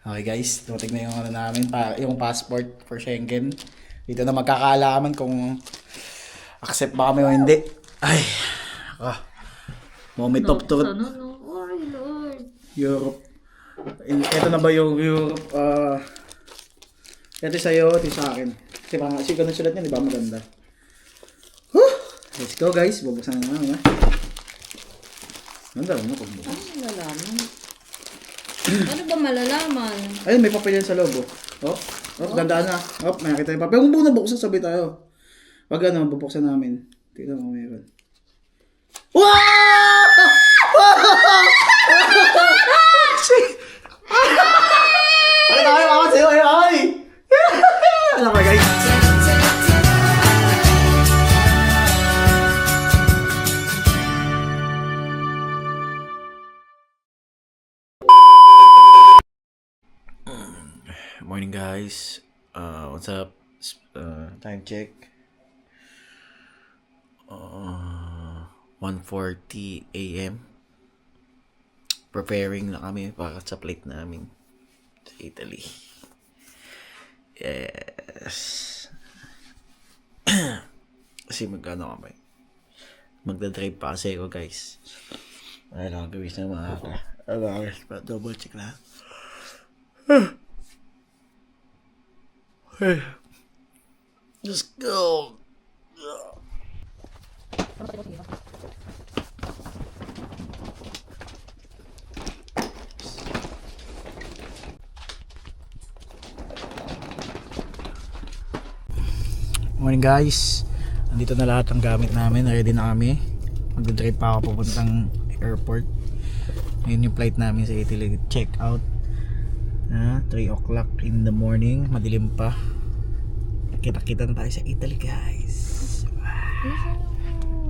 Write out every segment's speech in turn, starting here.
Okay guys, dumating na yung ano namin, yung passport for Schengen. Dito na magkakaalaman kung accept ba kami o hindi. Ay, moment of truth. Sana no. Ay, Lord. Europe. Ito na ba yung Europe? Ito sa'yo, ito sa akin. Kasi parang, kasi ganun sulat niya, di ba? Maganda. Let's go guys, bubuksan na namin ha. Ganda mo kung bukas. Ano malalaman? Ano ba malalaman? Ayun, may papel yan sa loob oh. Gandaan na. May nakita yung papel. Kung muna buksan, sabi tayo. Pag ano, bubuksan namin. Tignan mo meron. Wow! Ano tayo, mama sa'yo, ay! Ano ba guys? Morning guys. What's up? Time check. 1:40 AM. Preparing na kami para sa flight namin sa Italy. Yes. Kasi magkano kami? Magdadrive pa kasi ako guys. Ay lang gawin na maaga. Double check na. Let's go. Morning guys. Nandito na lahat ng gamit namin. Ready na kami. Magdadrive pa ako pupuntang airport. Ngayon yung flight namin sa Italy. Check out 3 o'clock in the morning. Madilim pa. Kita-kita na tayo sa Italy guys.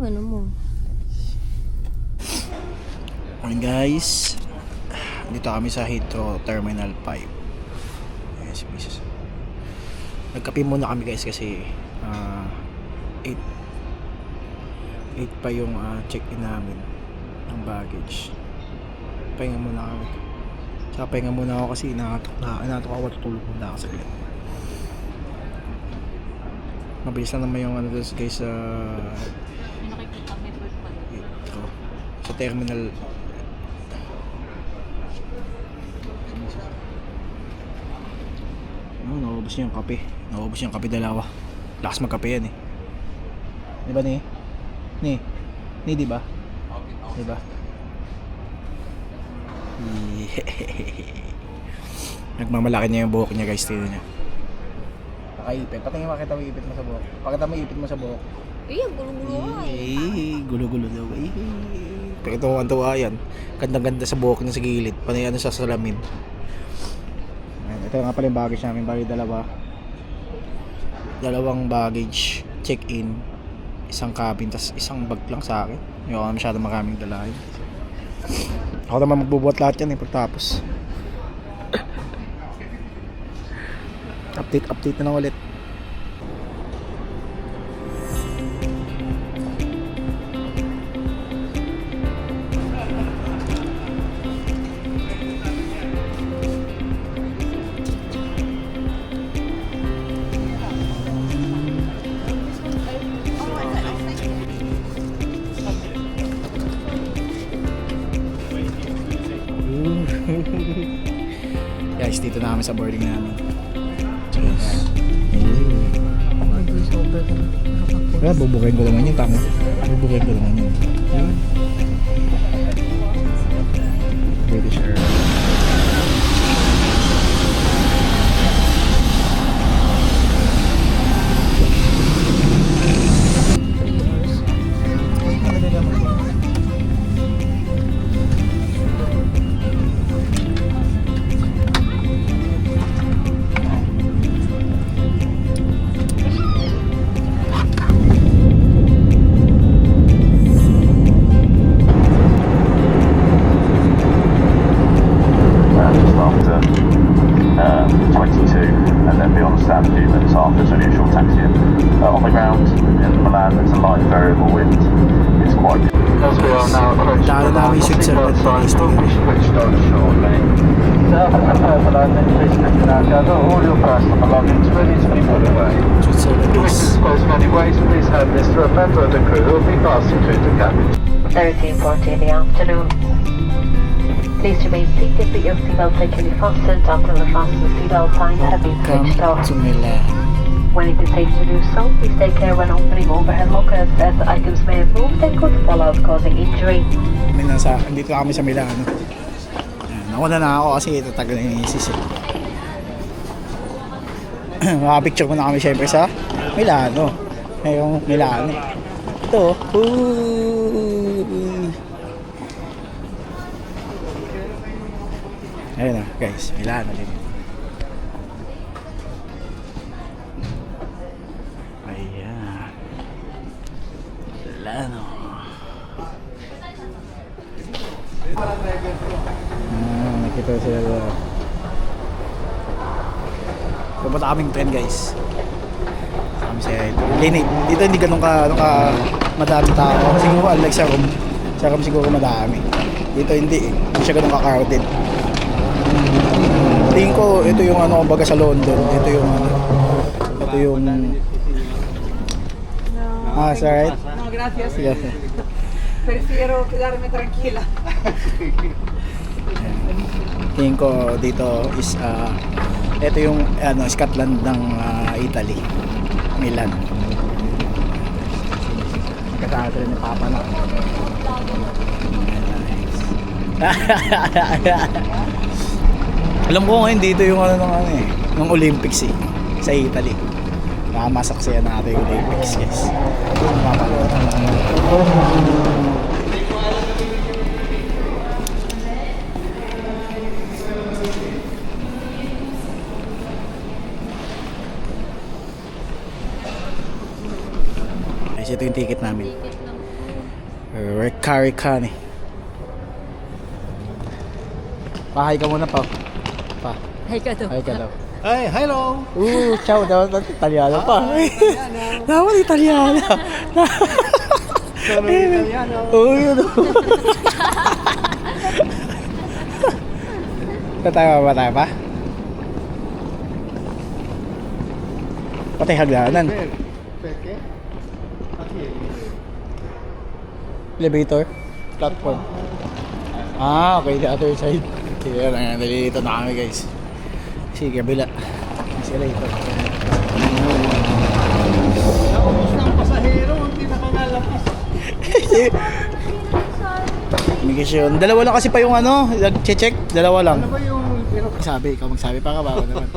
Ano mo? Morning guys. Dito kami sa Heathrow Terminal 5. Yes, please. Nagkape muna kami guys kasi 8 pa yung check-in namin ng baggage. Pahinga muna kami. Saka pahinga muna ako kasi inatok ako, tutulog muna ako saglit. Mabilis na naman yung ano doon guys sa Nakikita may bird pa. Heathrow. Sa terminal. Naubos niya yung kape. Naubos niya yung kape dalawa. Lakas magkape yan eh. Di ba ni? Ni di ba? Di ba? Nagmamalaki niya yung buhok niya guys. Tignan niya. Nakaipit. Pati nga makita mo ipit mo sa buhok. Pakita mo ipit mo sa buhok. Gulo-gulo. Gulo-gulo daw. Pero ito ang tuwa yan. Ganda-ganda sa buhok niya sa gilid. Panay ano sa salamin. Ito nga pala yung baggage namin. Bali dalawang baggage. Check-in. Isang cabin. Tas isang bag lang sa akin. Hindi ako masyado maraming dalahin. Ako naman magbubuhat lahat yan pagtapos. Update na lang ulit. Guys, dito na kami sa boarding namin. Cheers. Kaya bubukain ko naman yun, tama. Bubukain ko naman yun. British Airways. port. As we are now approaching Dahil the namin line, Switzerland seatbelt signs will tasting. be switched on shortly. So, for landing, please lift your now gather all your personal belongings ready to be put away. Switzerland If you wish to is... dispose of any waste, please hand this to a member of the crew who will be passing through the cabin. 13:40 in the afternoon. Please remain seated with your seatbelt securely fastened until the fasten seatbelt signs have been Welcome switched off. to Milan. When it is safe to do so, please take care when opening overhead lockers as items may have moved and could fall out causing injury. Dito na kami sa Milano. Ayan, nauna na ako kasi tatagal na yung isis. Makapicture ko na kami syempre sa Milano. Ngayong Milano. Ito. Ayun na guys, Milano din. Ayan. Milano. Nakita sila. Pupunta kaming train guys. Kami sa Linit. Dito hindi ganun ka madami tao. Siguro unlike sa room. Sa room siguro madami. Dito hindi eh. Hindi siya ganun ka-crowded. Tingin ko ito yung ano kumbaga sa London. Ito yung it's alright. No, gracias. Sige. Prefiero quedarme tranquila. Tingin ko dito is ito yung ano Scotland ng Italy, Milan. Kasama rin ni Papa na. Alam ko ngayon dito yung ano ng Olympics eh, sa Italy. Namasaksiyan natin yung Olympics guys. Mapapanood. Guys, ito yung ticket namin. Recarican eh. Pahay ka muna pa. Pa. Ay ka to. Hi ka daw. Hey, hello! Ciao, dapat Italiano pa. Dapat Italiano. Sono italiano. Yun. Tatawa ba tayo pa? Patay hagdanan. Perché? Elevator. Platform. Okay, the other side. Sige, nalilito na kami guys. Sige, kabila. Escalator. Naubos ng pasahero, hindi nakakalapis. Immigration. Dalawa lang kasi pa yung ano, nag-check. Dalawa lang. Ano ba yung... Sabi, ikaw magsabi pa ka ba naman.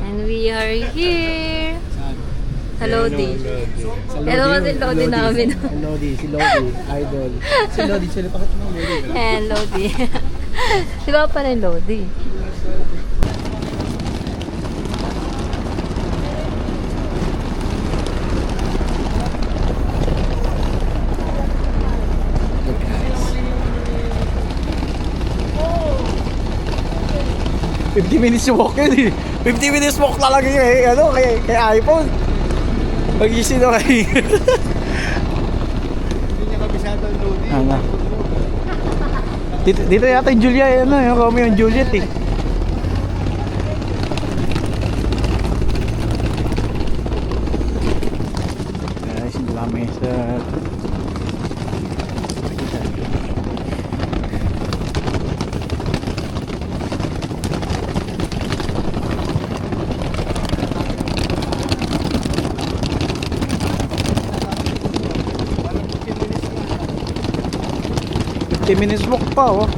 And we are here. Sa Lodi. Sa Hello, si Lodi namin. Si Lodi, idol. Si Lodi, sila pa mo Lodi. And Lodi. Di ba pa rin Lodi? Look guys. 50 minutes yung walk yun eh. 50 minutes walk talaga yun eh. Ano, kay iPhone. Pag-isin na kayo. Hindi niya kabisado ang Lodi. Ano? Dito yata yung Julia, ano, yung Romeo and Juliet eh. Guys, hindi kami sa... minutes walk pa oh.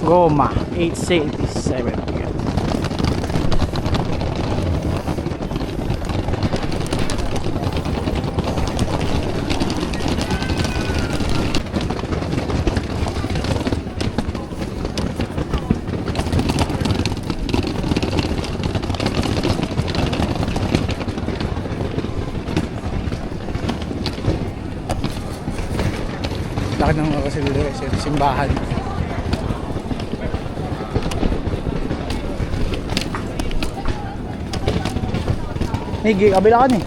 Roma 877. Laki ng kasi dito kasi simbahan. Hey, kabila ka ni.